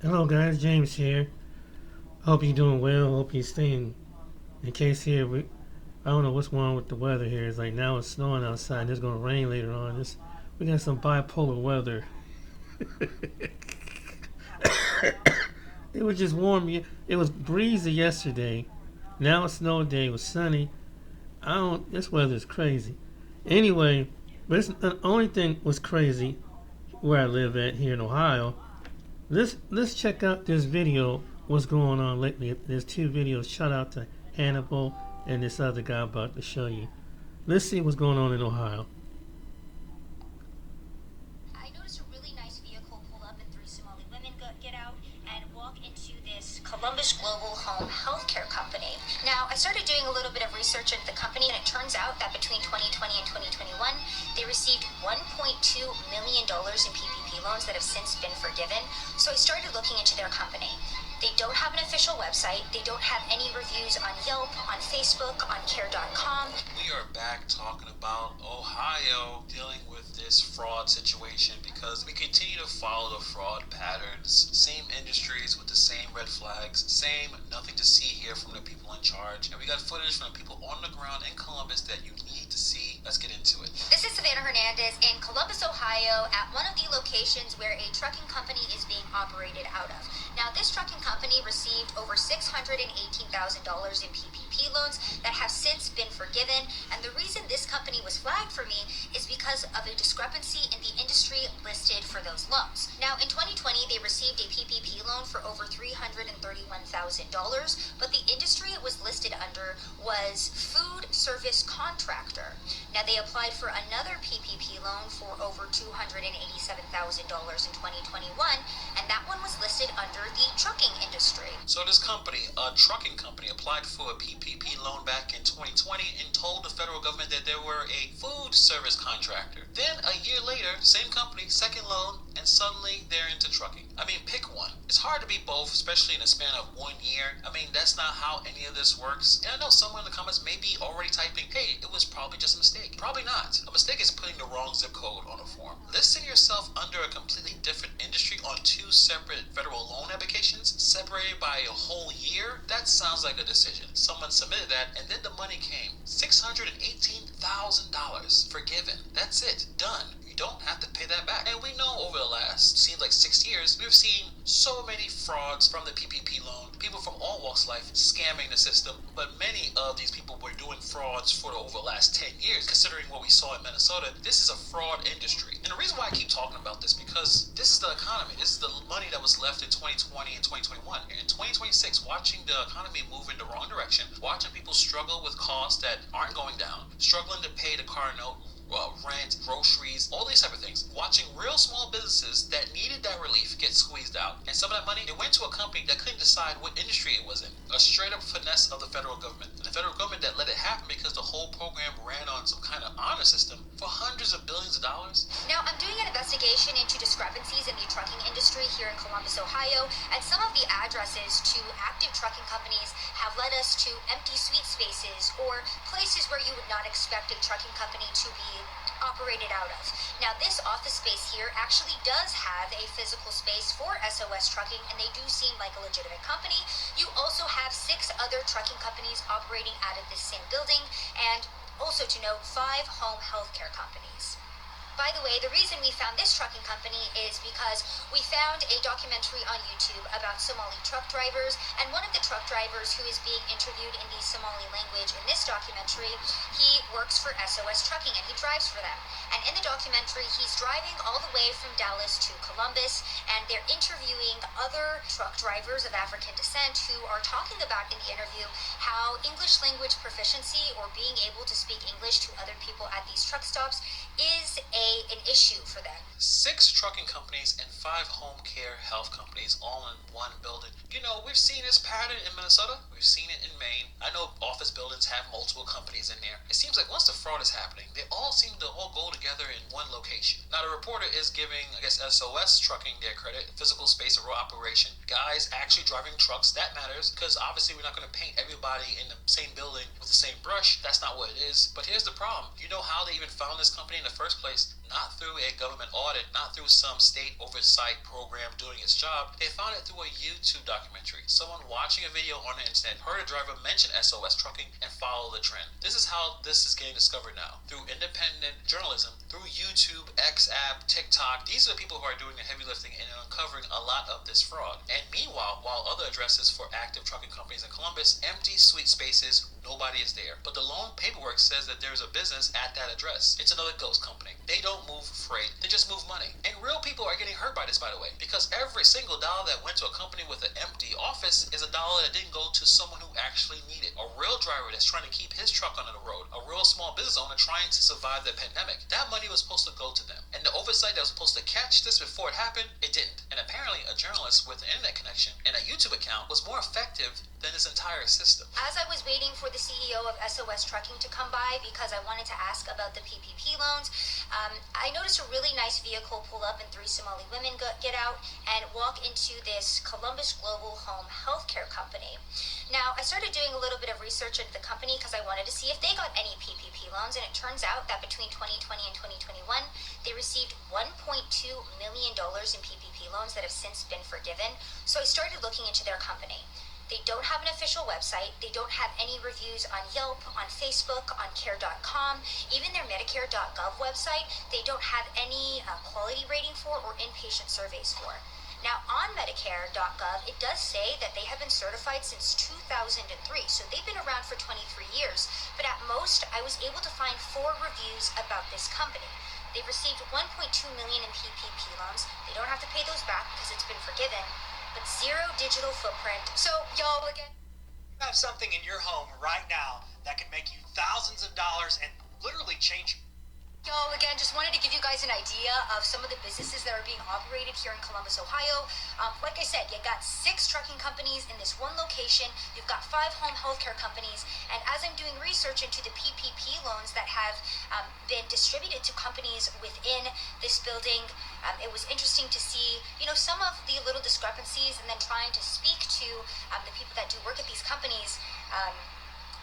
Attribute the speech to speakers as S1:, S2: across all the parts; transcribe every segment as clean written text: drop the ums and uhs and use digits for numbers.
S1: Hello guys, James here. Hope you're doing well. Hope you're staying in case here. I don't know what's going on with the weather here. It's like now it's snowing outside and it's going to rain later on. We got some bipolar weather. It was just warm. It was breezy yesterday. Now it's snow day. It was sunny. This weather is crazy. Anyway, but the only thing was crazy where I live at here in Ohio. Let's check out this video. What's going on lately? There's two videos. Shout out to Hannibal and this other guy about to show you. Let's see what's going on in Ohio.
S2: I noticed a really nice vehicle pull up and three Somali women get out and walk into this Columbus Global Home Healthcare Company. Now, I started doing a little bit of research into the company, and it turns out that between 2020 and 2021, they received $1.2 million in PPP loans that have since been forgiven. So I started looking into their company. They don't have an official website. They don't have any reviews on Yelp, on Facebook, on care.com.
S3: We are back talking about Ohio dealing with this fraud situation because we continue to follow the fraud patterns. Same industries with the same red flags, same nothing to see here from the people in charge. And we got footage from the people on the ground in Columbus that you need to see. Let's get into it.
S2: This is Savannah Hernandez in Columbus, Ohio, at one of the locations where a trucking company is being operated out of. Now, this trucking company received over $618,000 in PPP loans that have since been forgiven. And the reason this company was flagged for me is because of a discrepancy in the industry listed for those loans. Now, in 2020, they received a PPP loan for over $331,000, but the industry it was listed under was food service contractor. Now, they applied for another PPP loan for over $287,000 in 2021, and that one was listed under the trucking industry.
S3: So this company, a trucking company, applied for a PPP loan back in 2020 and told the federal government that they were a food service contractor. Then a year later, same company, second loan, and suddenly they're into trucking. I mean, pick one. It's hard to be both, especially in a span of 1 year. I mean, that's not how any of this works. And I know someone in the comments may be already typing, hey, it was probably just a mistake. Probably not. A mistake is putting the wrong zip code on a form. Listing yourself under a completely different industry on two separate federal loan applications separated by a whole year? That sounds like a decision. Someone submitted that and then the money came. $618,000 forgiven. That's it. Done. You don't have to pay that back. And we know over the last, seems like 6 years, we've seen so many frauds from the PPP loan. People from all walks of life scamming the system. But many of these people were doing frauds for over the last 10 years. Considering what we saw in Minnesota, this is a fraud industry. And the reason why I keep talking about this, because this is the economy. This is the money that was left in 2020 and 2021. In 2026, watching the economy move in the wrong direction, watching people struggle with costs that aren't going down, struggling to pay the car note, rent, groceries, all these type of things. Watching real small businesses that needed that relief get squeezed out. And some of that money, it went to a company that couldn't decide what industry it was in. A straight up finesse of the federal government. And the federal government that let it happen because the whole program ran on some kind of honor system for hundreds of billions of dollars.
S2: Now, I'm doing an investigation into discrepancies in the trucking industry here in Columbus, Ohio, and some of the addresses to active trucking companies have led us to empty suite spaces or places where you would not expect a trucking company to be operated out of. Now, this office space here actually does have a physical space for SOS Trucking, and they do seem like a legitimate company. You also have 6 other trucking companies operating out of this same building, and also to note, 5 home healthcare companies. By the way, the reason we found this trucking company is because we found a documentary on YouTube about Somali truck drivers, and one of the truck drivers who is being interviewed in the Somali language in this documentary, he works for SOS Trucking and he drives for them. And in the documentary, he's driving all the way from Dallas to Columbus, and they're interviewing other truck drivers of African descent who are talking about in the interview how English language proficiency or being able to speak English to other people at these truck stops is an issue for them.
S3: 6 trucking companies and 5 home care health companies all in one building. You know, we've seen this pattern in Minnesota. We've seen it in Maine. I know office buildings have multiple companies in there. It seems like once the fraud is happening, they all seem to all go together in one location. Now, the reporter is giving, I guess, SOS Trucking their credit, physical space, or operation. Guys actually driving trucks, that matters, because obviously we're not going to paint everybody in the same building with the same brush. That's not what it is. But here's the problem. You know how they even found this company in the first place? Not through a government audit, not through some state oversight program doing its job. They found it through a YouTube documentary. Someone watching a video on the internet heard a driver mention SOS Trucking and follow the trend. This is how this is getting discovered now. Through independent journalism, through YouTube, X app, TikTok. These are the people who are doing the heavy lifting and uncovering a lot of this fraud. And meanwhile, while other addresses for active trucking companies in Columbus, empty suite spaces, nobody is there. But the loan paperwork says that there's a business at that address. It's another ghost company. They don't move freight, they just move money. And real people are getting hurt by this, by the way, because every single dollar that went to a company with an empty office is a dollar that didn't go to someone who actually needed. A real driver that's trying to keep his truck on the road, a real small business owner trying to survive the pandemic. That money was supposed to go to them. And the oversight that was supposed to catch this before it happened, it didn't. And apparently a journalist with an internet connection and a YouTube account was more effective than this entire system.
S2: As I was waiting for the CEO of SOS Trucking to come by because I wanted to ask about the PPP loans, I noticed a really nice vehicle pull up and 3 Somali women get out and walk into this Columbus Global Home Healthcare Company. Now, I started doing a little bit of research into the company because I wanted to see if they got any PPP loans, and it turns out that between 2020 and 2021, they received $1.2 million in PPP loans that have since been forgiven. So I started looking into their company. They don't have an official website. They don't have any reviews on Yelp, on Facebook, on care.com. Even their Medicare.gov website, they don't have any quality rating for or inpatient surveys for. Now, on Medicare.gov, it does say that they have been certified since 2003, so they've been around for 23 years. But at most, I was able to find 4 reviews about this company. They've received $1.2 million in PPP loans. They don't have to pay those back because it's been forgiven, but 0 digital footprint. So, y'all, again,
S4: You have something in your home right now that can make you thousands of dollars and literally change.
S2: Y'all, again, just wanted to give you guys an idea of some of the businesses that are being operated here in Columbus, Ohio. Like I said, you got 6 trucking companies in this one location. You've got 5 home healthcare companies. And as I'm doing research into the PPP loans that have been distributed to companies within this building, it was interesting to see, some of the little discrepancies, and then trying to speak to the people that do work at these companies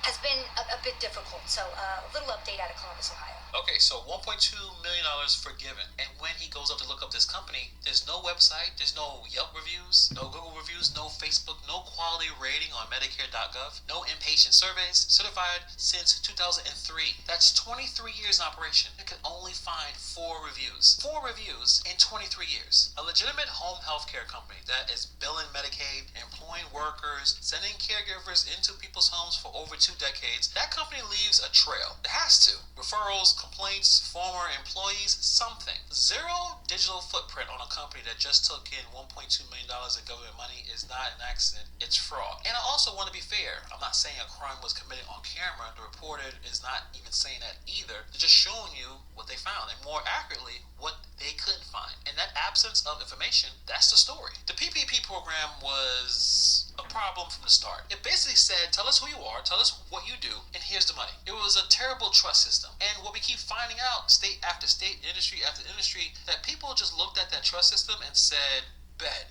S2: has been a bit difficult. So a little update out of Columbus, Ohio.
S3: Okay, so $1.2 million forgiven. And when he goes up to look up this company, there's no website, there's no Yelp reviews, no Google reviews, no Facebook, no quality rating on Medicare.gov, no inpatient surveys, certified since 2003. That's 23 years in operation. It could only find 4 reviews. 4 reviews in 23 years. A legitimate home healthcare company that is billing Medicaid, employing workers, sending caregivers into people's homes for over 2 decades. That company leaves a trail. It has to. Referrals, complaints, former employees, something. 0 digital footprint on a company that just took in $1.2 million in government money is not an accident, it's fraud. And I also want to be fair. I'm not saying a crime was committed on camera. The reporter is not even saying that either. They're just showing you what they found, and more accurately, what they couldn't find. And that absence of information, that's the story. The PPP program was a problem from the start. It basically said, tell us who you are, tell us what you do, and here's the money. It was a terrible trust system. And what we keep finding out, state after state, industry after industry, that people just looked at that trust system and said, bet,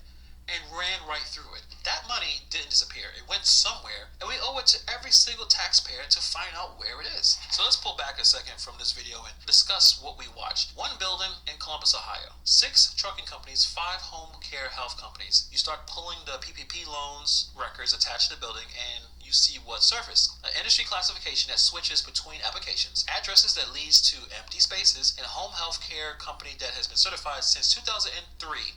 S3: and ran right through it. That money didn't disappear. It went somewhere, and we owe it to every single taxpayer to find out where it is. So let's pull back a second from this video and discuss what we watched. 1 building in Columbus, Ohio. 6 trucking companies, 5 home care health companies. You start pulling the PPP loans records attached to the building, and you see what surfaced. An industry classification that switches between applications, addresses that leads to empty spaces, and a home health care company that has been certified since 2003,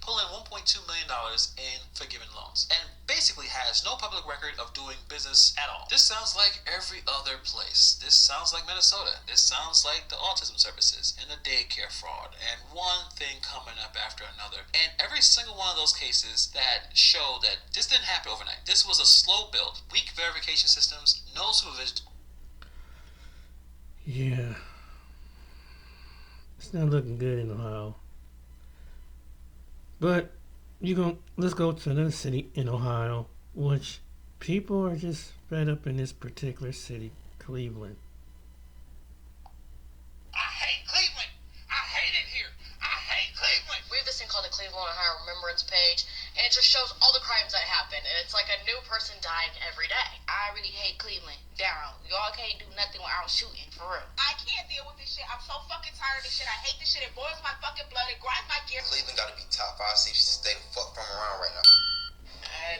S3: pulling $1.2 million in forgiven loans, and basically has no public record of doing business at all. This sounds like every other place. This sounds like Minnesota. This sounds like the autism services and the daycare fraud, and one thing coming up after another. And every single one of those cases that show that this didn't happen overnight. This was a slow build, weak verification systems, no supervision.
S1: Yeah. It's not looking good in Ohio. But let's go to another city in Ohio, which people are just fed up in this particular city, Cleveland.
S4: I hate Cleveland. I hate it here. I hate Cleveland.
S5: We have this thing called the Cleveland, Ohio Remembrance page, and it just shows all the crimes that happen, and it's like a new person dying every day.
S6: I really hate Cleveland. Down. Y'all can't do nothing without shooting, for real.
S7: I can't deal with this shit. I'm so fucking tired of this shit. I hate this shit. It boils my fucking blood. It grinds my gears.
S8: Cleveland gotta be top 5 cities to stay the fuck from around right now.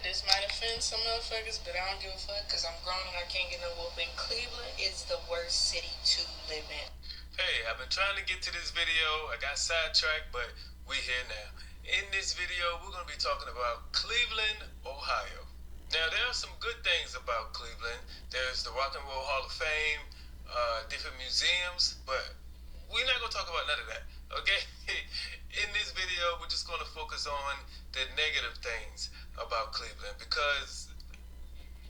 S6: This might offend some motherfuckers, but I don't give a fuck because I'm grown and I can't get no whooping. Cleveland is the worst city to live in.
S9: Hey, I've been trying to get to this video. I got sidetracked, but we here now. In this video, we're going to be talking about Cleveland, Ohio. Now, there are some good things about Cleveland. There's the Rock and Roll Hall of Fame, different museums, but we're not going to talk about none of that, okay? In this video, we're just going to focus on the negative things about Cleveland because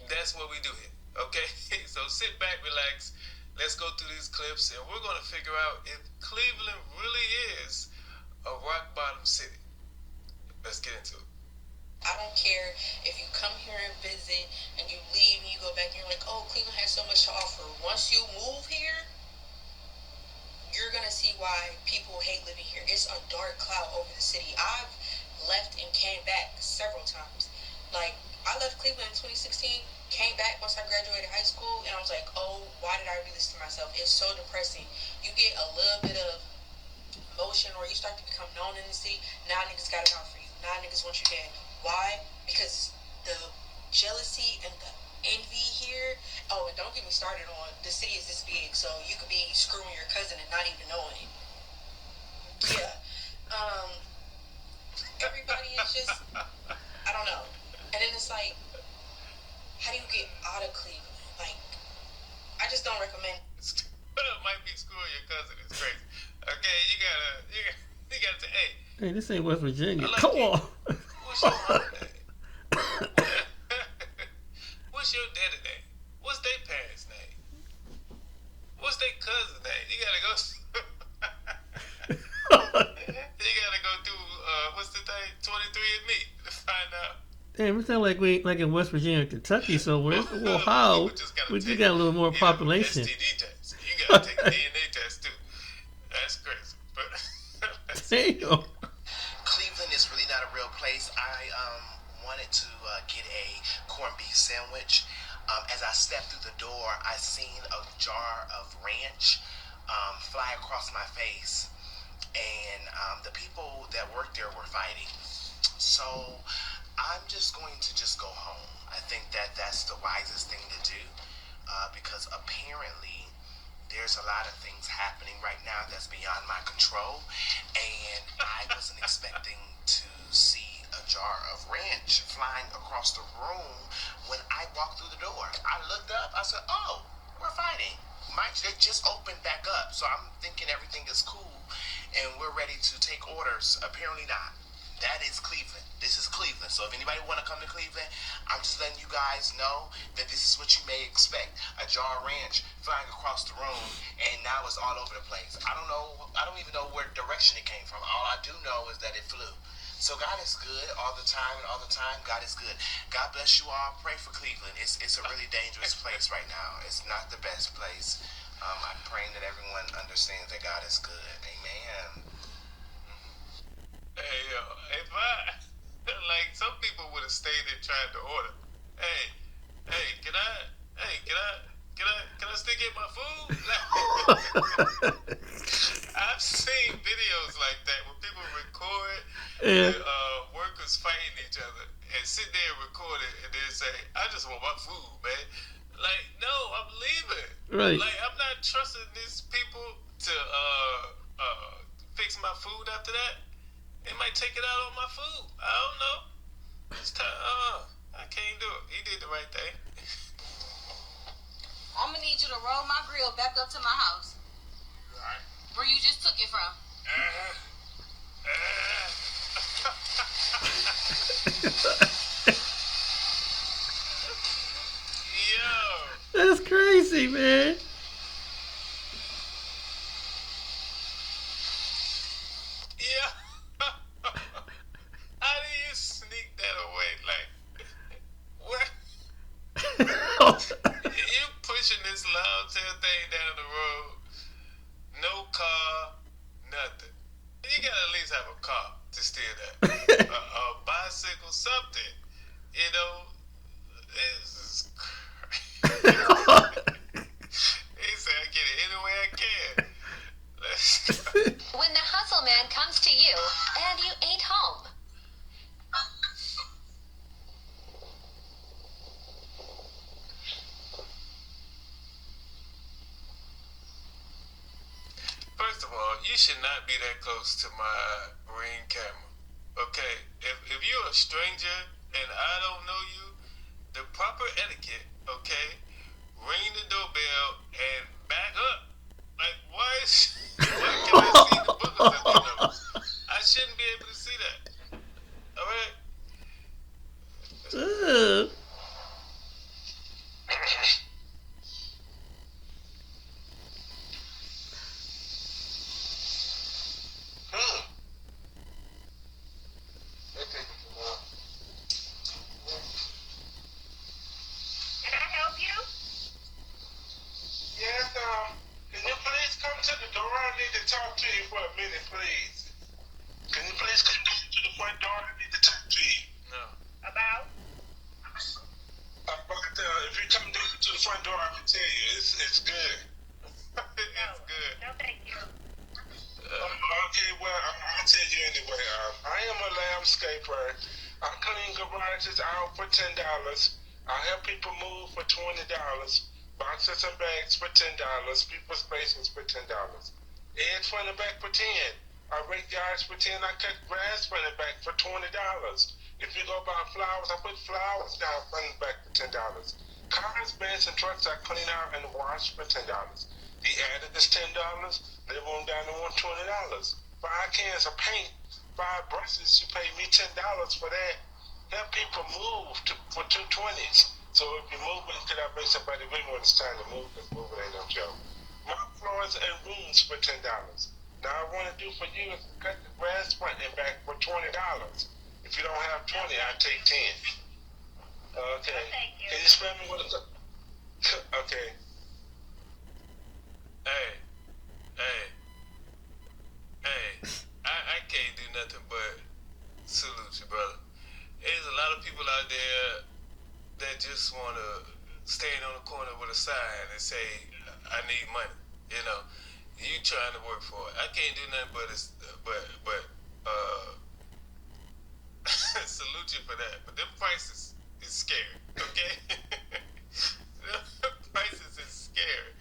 S9: that's what we do here, okay? So sit back, relax. Let's go through these clips, and we're going to figure out if Cleveland really is a rock bottom city. Let's get into it.
S6: I don't care if you come here and visit and you leave and you go back and you're like, oh, Cleveland has so much to offer. Once you move here, you're going to see why people hate living here. It's a dark cloud over the city. I've left and came back several times. Like, I left Cleveland in 2016, came back once I graduated high school, and I was like, oh, why did I do this to myself? It's so depressing. You get a little bit of motion or you start to become known in the city, now niggas got it out for you. Now niggas want you dead. Why? Because the jealousy and the envy here. Oh, and don't get me started on the city is this big, so you could be screwing your cousin and not even knowing it. Yeah. Everybody is just, I don't know. And then it's like, how do you get out of Cleveland? Like, I just don't recommend.
S9: Might be screwing your cousin. It's crazy. Okay, you gotta say,
S1: Hey, this ain't West Virginia.
S9: like
S1: Come
S9: it.
S1: on.
S9: What's your mama name? What's your daddy name? What's their parents' name? What's their cousin's name? You gotta go. You gotta go through what's the thing? 23andMe to find out.
S1: Damn, it sounds like we like in West Virginia, Kentucky somewhere. Ohio, we just got a little more population.
S9: STD test. You gotta take a DNA test too. That's crazy. But
S1: Damn.
S8: Cleveland is really not a real place. I wanted to get a corned beef sandwich. As I stepped through the door, I seen a jar of ranch fly across my face, and the people that worked there were fighting. So I'm just going to go home. I think that that's the wisest thing to do because apparently there's a lot of things happening right now that's beyond my control, and I wasn't expecting to see a jar of ranch flying across the room when I walked through the door. I looked up, I said, oh, we're fighting. They just opened back up, so I'm thinking everything is cool and we're ready to take orders. Apparently not. That is Cleveland. This is Cleveland. So if anybody want to come to Cleveland, I'm just letting you guys know that this is what you may expect. A jar of ranch flying across the room, and now it's all over the place. I don't even know where direction it came from. All I do know is that it flew. So God is good all the time, and all the time God is good. God bless you all. Pray for Cleveland. It's a really dangerous place right now. It's not the best place. I'm praying that everyone understands that God is good. Amen.
S9: hey, yo, if I like some people would have stayed there trying to order. Hey, can I still get my food? I've seen videos like that where people record workers fighting each other and sit there and record it and then say, I just want my food, man. Like, no, I'm leaving.
S1: Right.
S9: Like, I'm not trusting these people to fix my food after that. They might take it out on my food. I don't know. It's time. I can't do it. He did the right thing.
S5: I'm gonna need you to roll my grill back up to my house.
S9: Alright.
S5: Where you just took it from.
S9: Yo.
S1: That's crazy, man.
S9: Yeah. How do you sneak that away? Like, what? You pushing this loud tail thing down the road, no car, nothing. You gotta at least have a car to steal that. A you should not be that close to my Ring camera. Okay, if you're a stranger and I don't know you, the proper etiquette, okay, ring the doorbell and back up. Like, why can I see the boogers at your nose? I shouldn't be able to see that. All right?
S7: Can I help you?
S10: Yes, can you please come to the door? I need to talk to you for a minute, please. Can you please come to the front door? I need to talk to you.
S9: No.
S7: About?
S10: If you come to the front door, I can tell you. It's good.
S9: It's good.
S7: No, thank you.
S10: Okay, well, I'll tell you anyway. I am a landscaper. I clean garages out for $10. I help people move for $20. Boxes and bags for $10. People's spaces for $10. Edge front and back for $10. I rake yards for $10. I cut grass front and back for $20. If you go buy flowers, I put flowers down front and back for $10. Cars, vans, and trucks I clean out and wash for $10. The added is $10. Live on down to $120. 5 cans of paint, 5 brushes, you pay me $10 for that. Help people move for $220s. So if you're moving, could I bring somebody with me when it's time to move? Because moving ain't no joke. Mop floors and rooms for $10. Now I want to do for you is cut the grass front and back for $20. If you don't have 20, I take 10. Okay.
S7: Thank you.
S10: Can you spell me what it's okay.
S9: Hey. I can't do nothing but salute you, brother. There's a lot of people out there that just want to stand on the corner with a sign and say, I need money. You know, you trying to work for it. I can't do nothing but salute you for that. But them prices is scary, okay? Them prices is scary.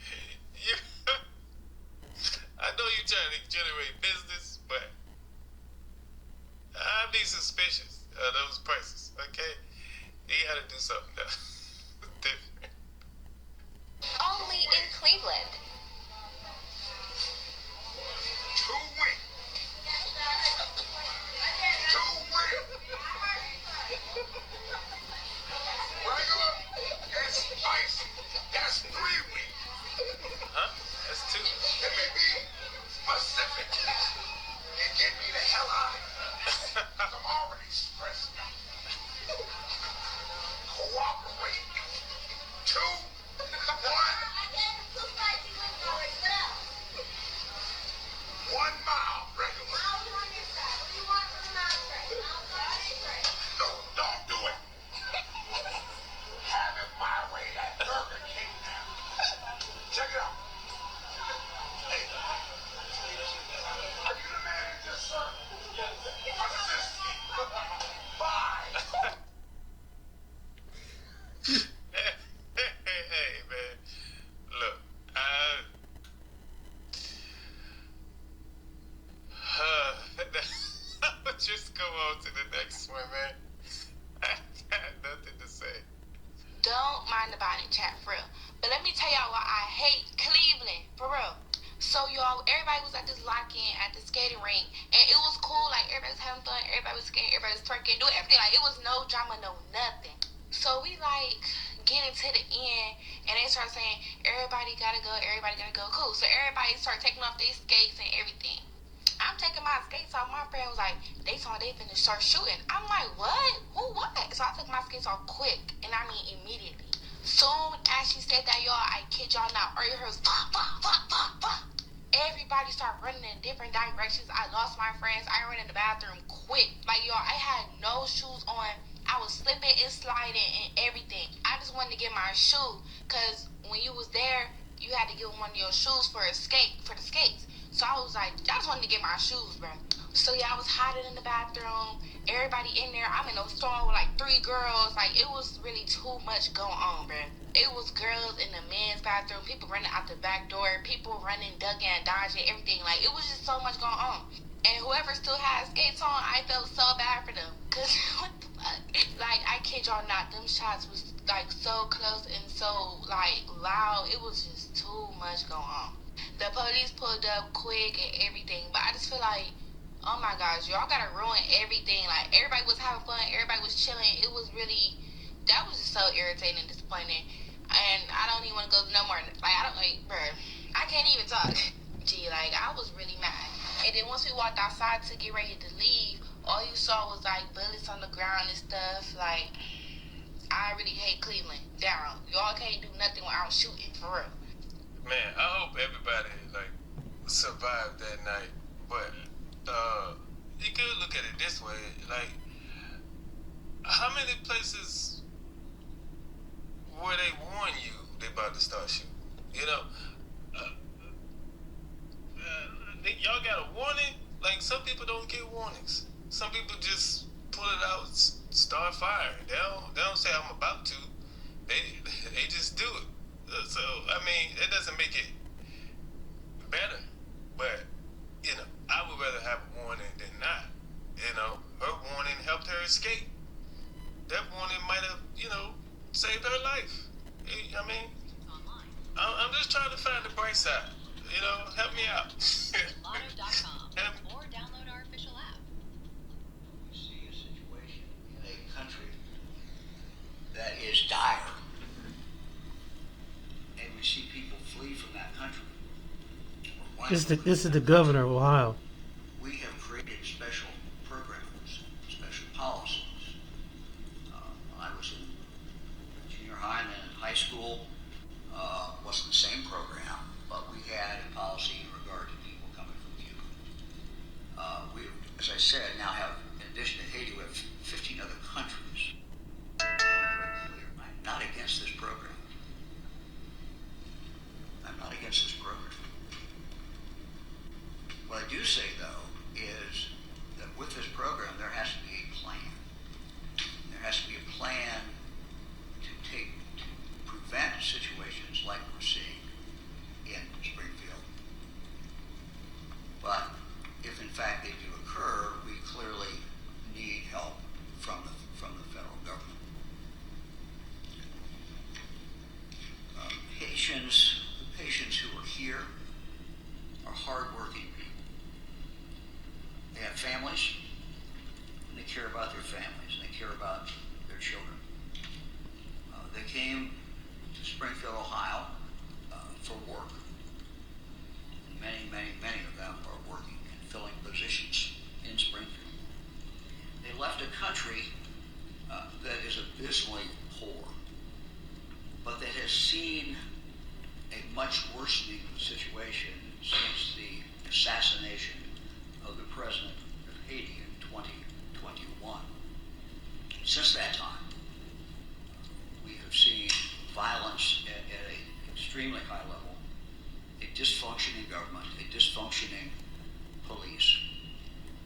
S9: I know you're trying to generate business, but I'd be suspicious of those prices, okay? You gotta do something different.
S2: Only in Cleveland.
S10: That's 3 weeks.
S9: Huh? That's 2.
S10: Let me be specific and get me the hell out of here. I'm already stressed out. Cooperate. 2, 1. 1 mile regular. No, don't do it. Have it my way at Burger King now. Check it out. Hey. Are you the manager, sir? Assistant. Bye.
S9: Hey, man. Look, just go on to the next one, man. I got nothing to say.
S6: Don't mind the body chat, for real. But let me tell y'all why I hate Cleveland, for real. So y'all, everybody was at this lock-in at the skating rink, and it was cool. Like everybody was having fun, everybody was skating, everybody was twerking, doing everything. Like it was no drama, no nothing. So we like getting to the end, and they start saying everybody gotta go, everybody gotta go. Cool. So everybody start taking off their skates and everything. I'm taking my skates off. My friend was like, they saw they finna start shooting. I'm like, what? Who what? So I took my skates off quick, and I mean immediately. Soon as she said that, y'all, I kid y'all not, all you heard was fuck. Everybody started running in different directions. I lost my friends. I ran in the bathroom quick. Like, y'all, I had no shoes on. I was slipping and sliding and everything. I just wanted to get my shoe, because when you was there, you had to get one of your shoes for the skates. So I was like, I just wanted to get my shoes, bro. So yeah, I was hiding in the bathroom. Everybody in there. I'm in a storm with like 3
S7: literally girls, like, it was really too much going on, bruh. It was girls in the men's bathroom, people running out the back door, people running, ducking, dodging, everything. Like, it was just so much going on. And whoever still had skates on, I felt so bad for them. Because, what the fuck? Like, I kid y'all not, them shots was, like, so close and so, like, loud. It was just too much going on. The police pulled up quick and everything. But I just feel like, oh my gosh, y'all gotta ruin everything. Like, everybody was having fun, everybody was chilling. It was really, that was just so irritating and disappointing. And I don't even want to go no more. Like, I don't, like, bruh, I can't even talk. Gee, like, I was really mad. And then once we walked outside to get ready to leave, all you saw was, like, bullets on the ground and stuff. Like, I really hate Cleveland. Down. Y'all can't do nothing without shooting, for real.
S9: Man, I hope everybody, like, survived that night. But, you could look at it this way. Like, how many places where they warn you they about to start shooting? You know? Y'all got a warning? Like, some people don't get warnings. Some people just pull it out, start firing. They don't say I'm about to. They just do it. So, I mean, it doesn't make it better. But, you know, I would rather have a warning than not. You know, her warning helped her escape. That warning might have, you know, saved her life. I mean, I'm just trying to find the bright side. You know, help me out.
S11: Lotto.com or download our official app.
S12: We see a situation in a country that is dire, and we see people flee from that country.
S1: This is the governor of Ohio.
S12: We have created special programs, special policies. I was in junior high and then in high school. Wasn't the same program, but we had a policy in regard to people coming from Cuba. We, as I said, now have, in addition to Haiti, we have 15 other countries. I'm not against this program. I'm not against this program. What I do say, though, is that with this program, there has to be a plan. There has to be a plan to prevent situations like we're seeing in Springfield. But if in fact they do occur, we clearly need help from the federal government. The patients who are here are hardworking people. They have families, and they care about their families, and they care about their children. They came to Springfield, Ohio, for work. And many of them are working and filling positions in Springfield. They left a country that is abysmally poor, but that has seen a much worsening situation since the assassination of the president of Haiti in 2021. Since that time, we have seen violence at an extremely high level, a dysfunctioning government, a dysfunctioning police,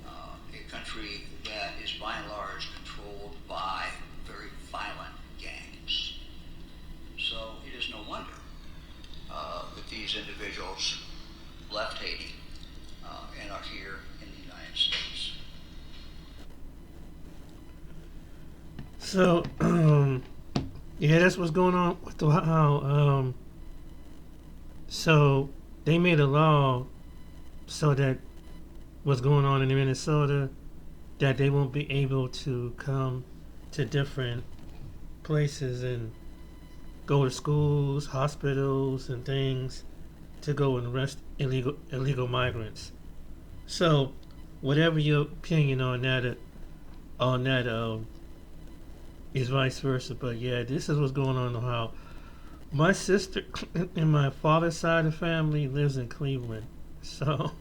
S12: a country that is by and large controlled by very violent gangs. So it is no wonder that these individuals left Haiti and are here in the United States.
S1: So, yeah, that's what's going on with Ohio. So they made a law so that what's going on in Minnesota, that they won't be able to come to different places and go to schools, hospitals, and things to go and arrest illegal migrants. So, whatever your opinion on that is vice versa. But yeah, this is what's going on in Ohio. My sister in my father's side of the family lives in Cleveland, so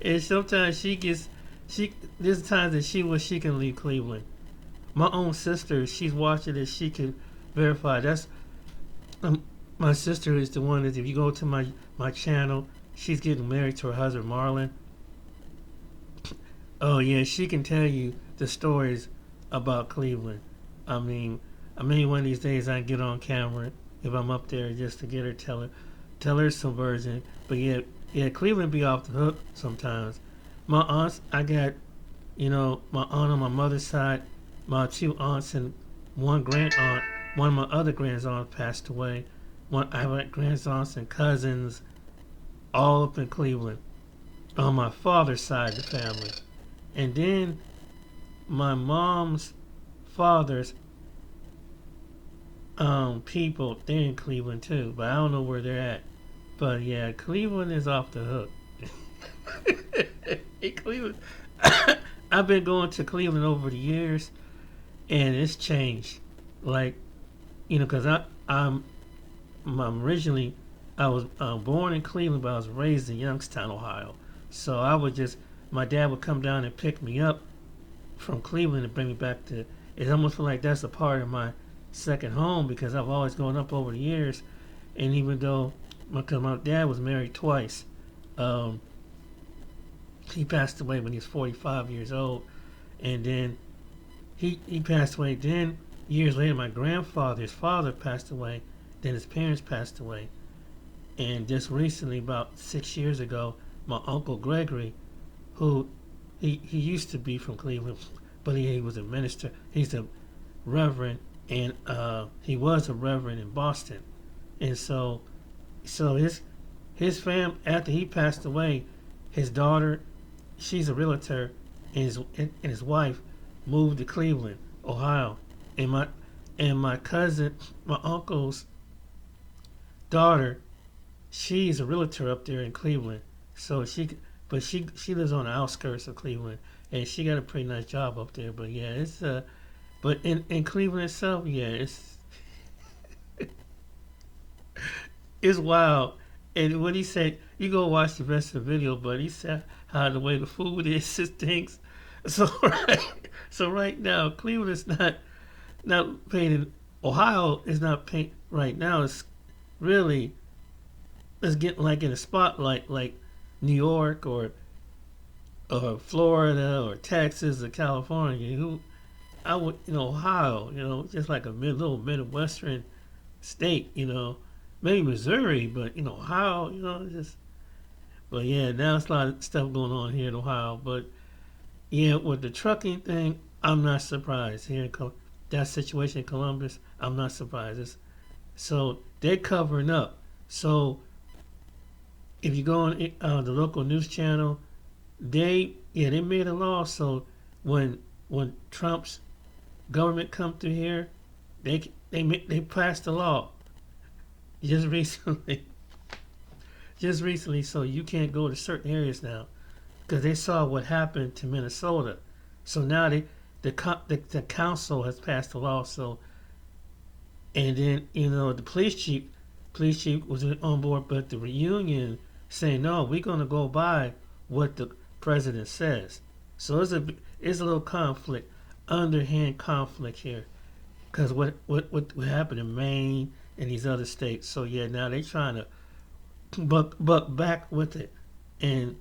S1: and sometimes there's times that she can leave Cleveland. My own sister, she's watching it, she can verify. That's my sister is the one that if you go to my channel, she's getting married to her husband Marlon. Oh yeah, she can tell you the stories about Cleveland. I mean, maybe one of these days I get on camera if I'm up there just to get her tell her some version. But yeah, Cleveland be off the hook sometimes. My aunts, I got, my aunt on my mother's side, my two aunts and one grand aunt. One of my other grandaunts passed away. I have grandaunts and cousins all up in Cleveland on my father's side of the family. And then my mom's father's people, they're in Cleveland too, but I don't know where they're at. But yeah, Cleveland is off the hook. In Cleveland, I've been going to Cleveland over the years, and it's changed. Like, because I'm originally, I was born in Cleveland, but I was raised in Youngstown, Ohio. So my dad would come down and pick me up from Cleveland and bring me back to. It almost feel like that's a part of my second home because I've always grown up over the years, and even though because my dad was married twice, he passed away when he was 45 years old, and then he passed away. Then years later, my grandfather's father passed away. Then his parents passed away, and just recently, about 6 years ago, my uncle Gregory, who he used to be from Cleveland, but he was a minister. He's a reverend, and he was a reverend in Boston, and so his fam after he passed away, his daughter, she's a realtor, and his wife moved to Cleveland, Ohio, and my cousin, my uncle's daughter, she's a realtor up there in Cleveland. So she lives on the outskirts of Cleveland, and she got a pretty nice job up there. But yeah, it's but in Cleveland itself, yeah, it's wild. And what he said, you go watch the rest of the video, but he said how the way the food is, it stinks. So right now, Cleveland is not painted. Ohio is not painted right now. It's getting like in the spotlight, like New York or Florida or Texas or California. Ohio, just like a little Midwestern state, maybe Missouri, but Ohio, but yeah, now it's a lot of stuff going on here in Ohio. But yeah, with the trucking thing, I'm not surprised here in that situation in Columbus. I'm not surprised. So they're covering up. So if you go on the local news channel, they made a law. So when Trump's government come through here, they passed a law just recently. So you can't go to certain areas now because they saw what happened to Minnesota. So now the council has passed a law. So and then the police chief was on board, but the reunion saying no, we're going to go by what the president says. So it's a little conflict, underhand conflict here, because what happened in Maine and these other states. So yeah, now they trying to buck back with it, and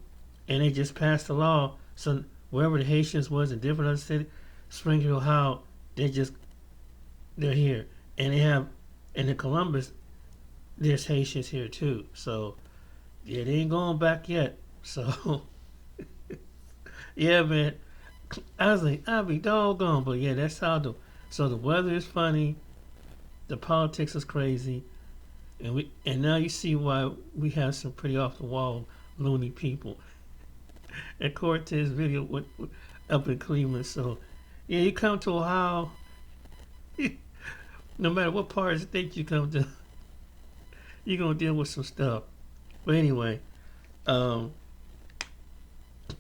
S1: they just passed a law. So wherever the Haitians was in different other cities, Springfield, Ohio, they're here, and they have, and in Columbus, there's Haitians here too. So yeah, they ain't going back yet. So yeah, man, I was like, I'll be doggone, but yeah, that's how the weather is funny, the politics is crazy, and now you see why we have some pretty off the wall loony people. And Cortez video up in Cleveland. So yeah, you come to Ohio, no matter what part of the state you come to, you're gonna deal with some stuff. But anyway, yeah,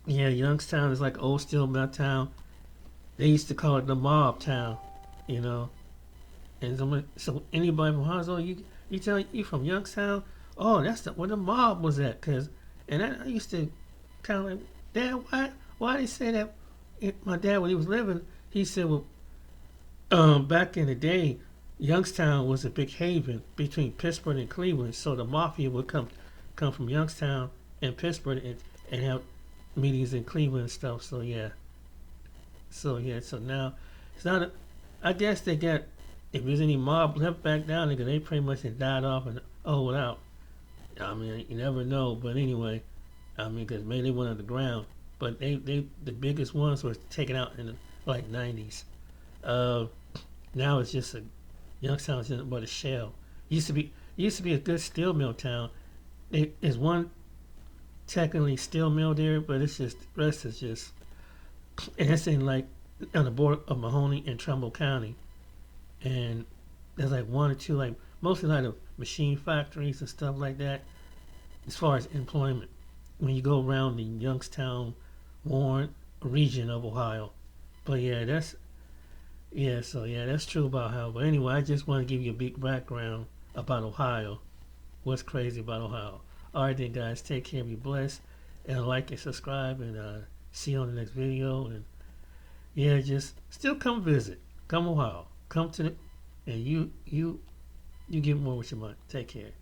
S1: Youngstown is like old steel mill town. They used to call it the mob town, And so anybody from Hansel, you tell you from Youngstown, oh, that's where the mob was at, and I used to kind of like, Dad, why they say that? My dad, when he was living, he said, well, back in the day, Youngstown was a big haven between Pittsburgh and Cleveland, so the mafia would come from Youngstown and Pittsburgh and have meetings in Cleveland and stuff. So now It's not. I guess they got. If there's any mob left back down there, they pretty much had died off and old out. I mean, you never know. But anyway, I mean, because maybe they went underground. But the biggest ones were taken out in the like 90s. Now it's just a Youngstown is nothing but a shell. Used to be a good steel mill town. There's one technically steel mill there, but it's just the rest is just, and it's in like on the border of Mahoney and Trumbull County, and there's like one or two, like mostly like the machine factories and stuff like that. As far as employment, when you go around the Youngstown, Warren region of Ohio, but yeah, that's true about Ohio. But anyway, I just want to give you a big background about Ohio. What's crazy about Ohio? All right, then, guys, take care, be blessed, and like and subscribe, and see you on the next video. And yeah, just still come visit, come Ohio, come to the, and you get more with your money. Take care.